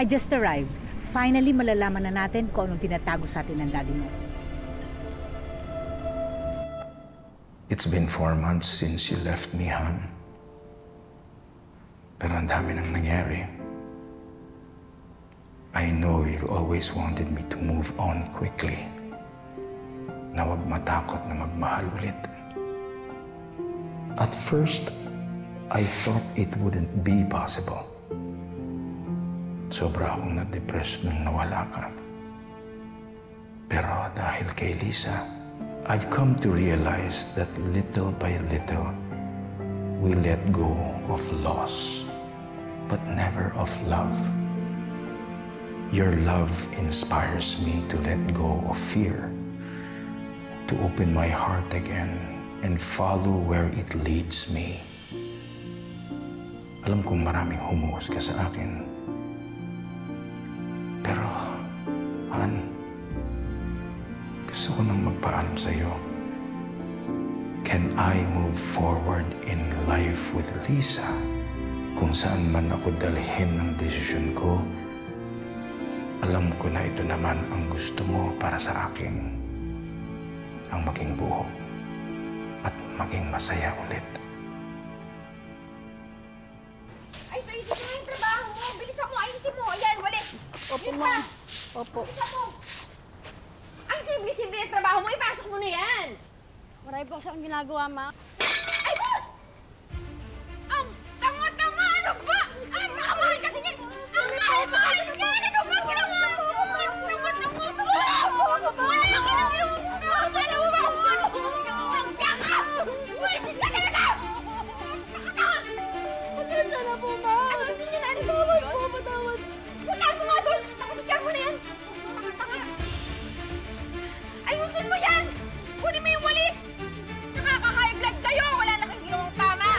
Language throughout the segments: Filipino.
I just arrived. Finally, malalaman na natin kung anong tinatago sa atin ng daddy mo. It's been 4 months since you left me, hon. Pero ang dami nang nangyari. I know you've always wanted me to move on quickly. Na huwag matakot na magmahal ulit. At first, I thought it wouldn't be possible. Sobra akong na-depressed nung nawala ka. Pero dahil kay Lisa, I've come to realize that little by little, we let go of loss, but never of love. Your love inspires me to let go of fear, to open my heart again and follow where it leads me. Alam kong maraming humuhos ka sa akin. Pero, Han, gusto ko nang magpaalam sa'yo. Can I move forward in life with Lisa? Kung saan man ako dalhin ng desisyon ko, alam ko na ito naman ang gusto mo para sa akin. Ang maging buo at maging masaya ulit. Ay, so isip mo yung trabaho mo. Bilisan mo, ayusin mo. Ayan, walit. Opo, ma'am. Opo. Bilisan mo. Ang simple-simple yung trabaho mo, ipasok mo na yan. Marami po sa akong ginagawa, ma'am. Ay, ba? Ang tanga-tanga, ano ba? Ang mahal kasi niyan. Ang mahal-mahal niyan. Ano ba ginawa mo? Ang tanga-tanga. Ano ba? Ang tanga! Buwisit ka talaga! Nakatanga! Pasensya na po, ma'am. Ano hindi niya narinig yun? Patawad po, patawad. Puntaan mo nga doon! Nakasasyan mo na yan! Tanga-tanga! Ayusin mo yan! Kunin mo yung walis! Nakaka-high blood kayo! Wala na kang ginawang tama!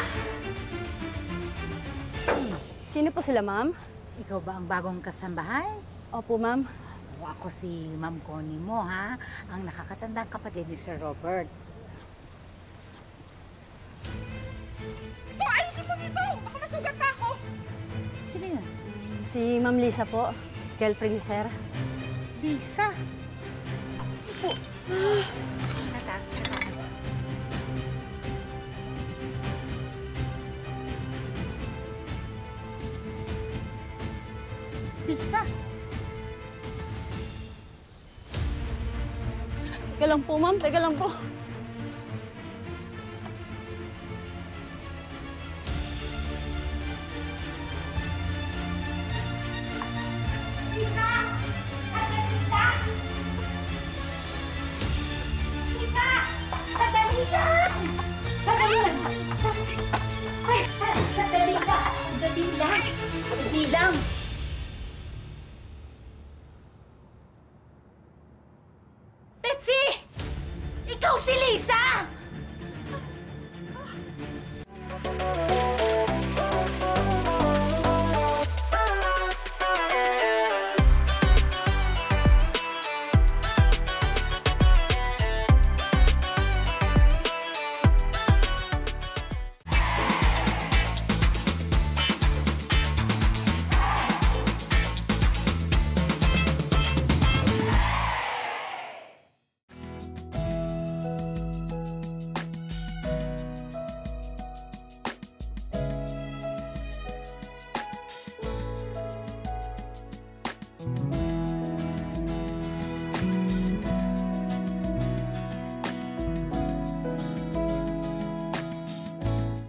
Sino po sila, ma'am? Ikaw ba ang bagong kasambahay? Opo, ma'am. O, ako si Ma'am Connie mo, ha? Ang nakakatandang kapatid ni Sir Robert. Ayusin mo dito! Baka masugat pa ako! Sino yun? Si Ma'am Lisa po. Girlfriend ni Sir. Lisa? Opo. Lisa? Teka lang po, ma'am. Teka lang po. Lisa! Sandali lang! Lisa! Sandali lang! Sandali lang! Ay! Sandali lang! Sandali lang! Sandali lang! Betsy! Ikaw si Lisa!